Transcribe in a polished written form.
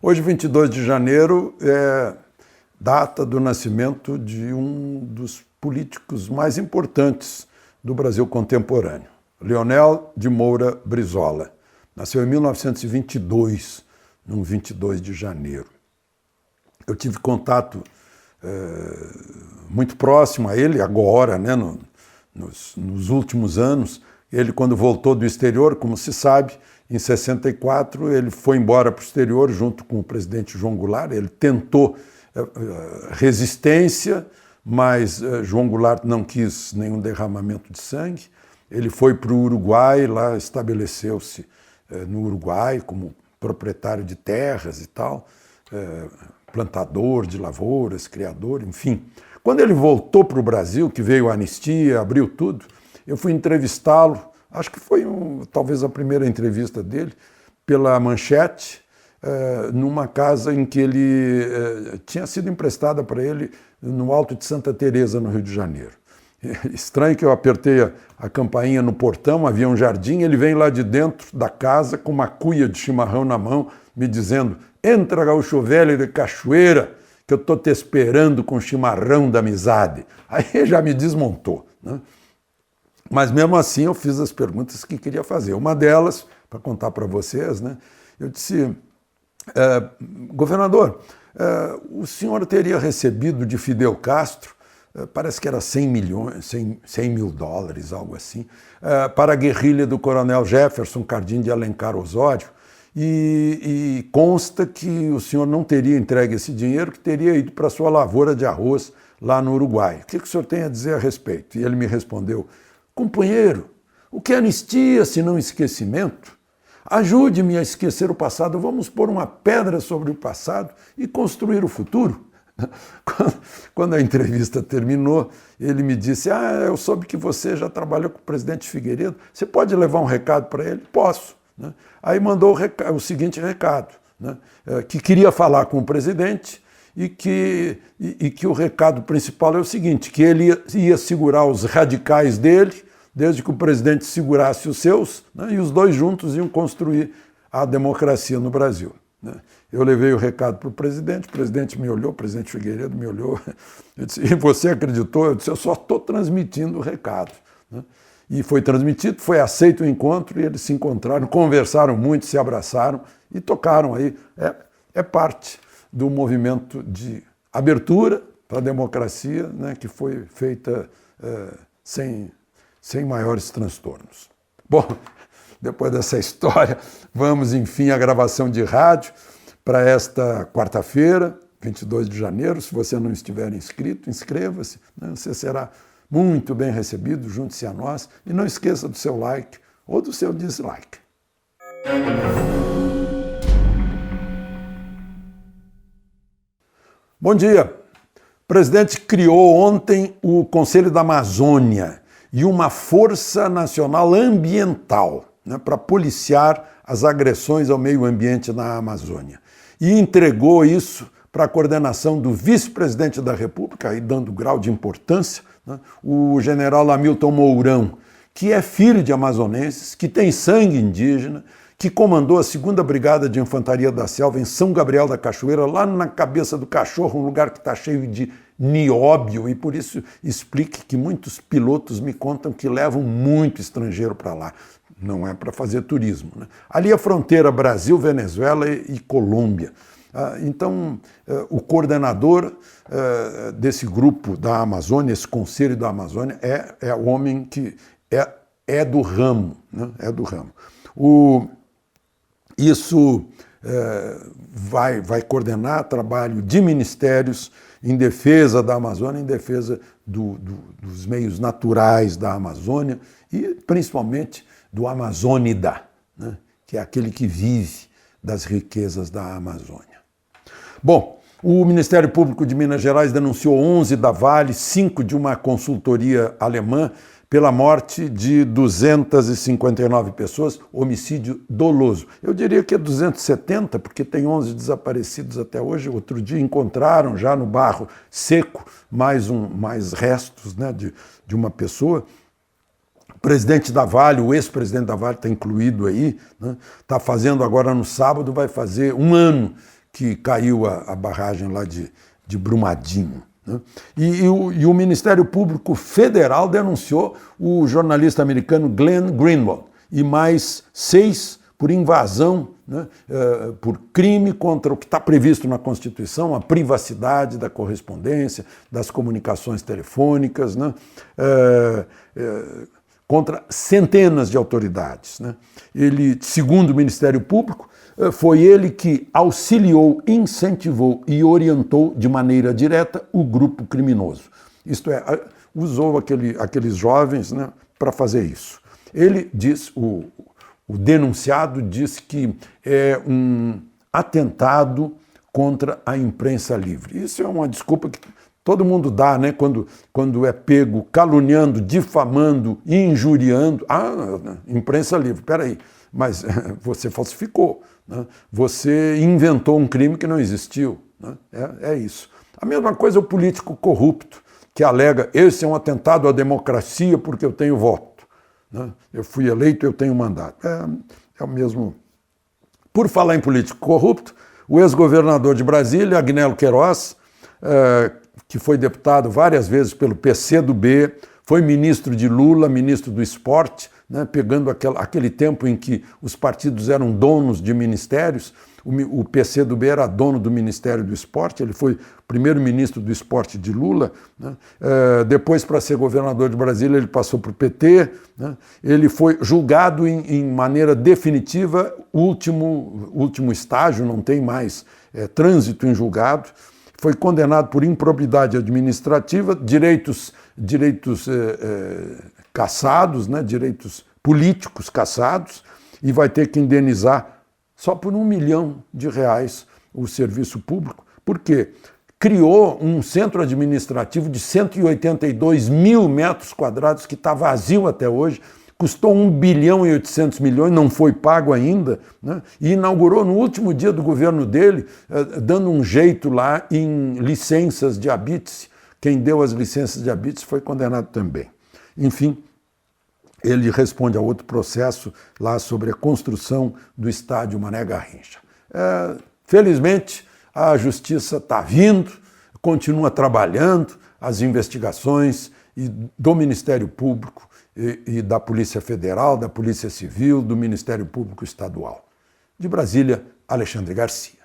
Hoje, 22 de janeiro, é data do nascimento de um dos políticos mais importantes do Brasil contemporâneo, Leonel de Moura Brizola. Nasceu em 1922, no 22 de janeiro. Eu tive contato muito próximo a ele agora, né, nos últimos anos. Ele, quando voltou do exterior, como se sabe, em 64, ele foi embora para o exterior junto com o presidente João Goulart. Ele tentou resistência, mas João Goulart não quis nenhum derramamento de sangue. Ele foi para o Uruguai, lá estabeleceu-se no Uruguai como proprietário de terras e tal, plantador de lavouras, criador, enfim. Quando ele voltou para o Brasil, que veio a anistia, abriu tudo, eu fui entrevistá-lo, acho que foi talvez a primeira entrevista dele, pela Manchete, numa casa em que ele tinha sido emprestada para ele no Alto de Santa Teresa, no Rio de Janeiro. Estranho que eu apertei a campainha no portão, havia um jardim, ele vem lá de dentro da casa com uma cuia de chimarrão na mão, me dizendo: "Entra, gaúcho velho de Cachoeira, que eu estou te esperando com chimarrão da amizade." Aí já me desmontou, né? Mas mesmo assim eu fiz as perguntas que queria fazer. Uma delas, para contar para vocês, né, eu disse: governador, o senhor teria recebido de Fidel Castro, parece que era 100 mil dólares, algo assim, para a guerrilha do coronel Jefferson Cardim de Alencar Osório, e consta que o senhor não teria entregue esse dinheiro, que teria ido para a sua lavoura de arroz lá no Uruguai. O que o senhor tem a dizer a respeito? E ele me respondeu: companheiro, o que é anistia se não esquecimento? Ajude-me a esquecer o passado, vamos pôr uma pedra sobre o passado e construir o futuro. Quando a entrevista terminou, ele me disse: eu soube que você já trabalhou com o presidente Figueiredo, você pode levar um recado para ele? Posso. Né? Aí mandou o seguinte recado, né? Que queria falar com o presidente e que o recado principal é o seguinte, que ele ia segurar os radicais dele, desde que o presidente segurasse os seus, né? E os dois juntos iam construir a democracia no Brasil. Né? Eu levei o recado para o presidente me olhou, o presidente Figueiredo me olhou, eu disse: e você acreditou? Eu disse: eu só estou transmitindo o recado. Né? E foi transmitido, foi aceito o encontro e eles se encontraram, conversaram muito, se abraçaram e tocaram aí. É parte do movimento de abertura para a democracia, né, que foi feita sem maiores transtornos. Bom, depois dessa história, vamos, enfim, à gravação de rádio para esta quarta-feira, 22 de janeiro. Se você não estiver inscrito, inscreva-se, né? Você será muito bem recebido, junte-se a nós e não esqueça do seu like ou do seu dislike. Bom dia. O presidente criou ontem o Conselho da Amazônia e uma Força Nacional Ambiental, né, para policiar as agressões ao meio ambiente na Amazônia. E entregou isso para a coordenação do vice-presidente da República, aí dando grau de importância, né, o general Hamilton Mourão, que é filho de amazonenses, que tem sangue indígena, que comandou a 2ª Brigada de Infantaria da Selva em São Gabriel da Cachoeira, lá na Cabeça do Cachorro, um lugar que está cheio de nióbio, e por isso explique que muitos pilotos me contam que levam muito estrangeiro para lá. Não é para fazer turismo, né? Ali é a fronteira Brasil, Venezuela e Colômbia. Então, o coordenador desse grupo da Amazônia, esse Conselho da Amazônia, é o homem que é do ramo, né? É do ramo. Isso vai coordenar trabalho de ministérios em defesa da Amazônia, em defesa dos meios naturais da Amazônia e, principalmente, do amazônida, né? Que é aquele que vive das riquezas da Amazônia. Bom, o Ministério Público de Minas Gerais denunciou 11 da Vale, 5 de uma consultoria alemã, pela morte de 259 pessoas, homicídio doloso. Eu diria que é 270, porque tem 11 desaparecidos até hoje. Outro dia encontraram já no barro seco mais restos, né, de uma pessoa. O presidente da Vale, o ex-presidente da Vale está incluído aí, né? Está fazendo agora no sábado, vai fazer um ano que caiu a barragem lá de Brumadinho. Né? E o Ministério Público Federal denunciou o jornalista americano Glenn Greenwald e mais 6 por invasão, né, por crime contra o que está previsto na Constituição, a privacidade da correspondência, das comunicações telefônicas, né, contra centenas de autoridades. Né. Ele, segundo o Ministério Público, foi ele que auxiliou, incentivou e orientou de maneira direta o grupo criminoso. Isto é, usou aqueles jovens, né, para fazer isso. Ele diz, o denunciado diz que é um atentado contra a imprensa livre. Isso é uma desculpa que todo mundo dá, né? Quando é pego caluniando, difamando, injuriando. Imprensa livre, peraí, mas você falsificou, né? Você inventou um crime que não existiu. Né? É isso. A mesma coisa o político corrupto, que alega, esse é um atentado à democracia porque eu tenho voto. Eu fui eleito, eu tenho mandato. É o mesmo. Por falar em político corrupto, o ex-governador de Brasília, Agnello Queiroz, que foi deputado várias vezes pelo PCdoB, foi ministro de Lula, ministro do esporte, né, pegando aquele tempo em que os partidos eram donos de ministérios. O PCdoB era dono do Ministério do Esporte, ele foi primeiro-ministro do esporte de Lula, né? Depois, para ser governador de Brasília, ele passou para o PT, né? Ele foi julgado em maneira definitiva, último estágio, não tem mais trânsito em julgado, foi condenado por improbidade administrativa, direitos cassados, né? Direitos políticos cassados, e vai ter que indenizar só por R$1 milhão o serviço público. Por quê? Criou um centro administrativo de 182 mil metros quadrados que está vazio até hoje, custou 1 bilhão e 800 milhões, não foi pago ainda, né? E inaugurou no último dia do governo dele, dando um jeito lá em licenças de habite-se. Quem deu as licenças de habite-se foi condenado também. Enfim, ele responde a outro processo lá sobre a construção do estádio Mané Garrincha. Felizmente, a justiça está vindo, continua trabalhando, as investigações do Ministério Público e da Polícia Federal, da Polícia Civil, do Ministério Público Estadual. De Brasília, Alexandre Garcia.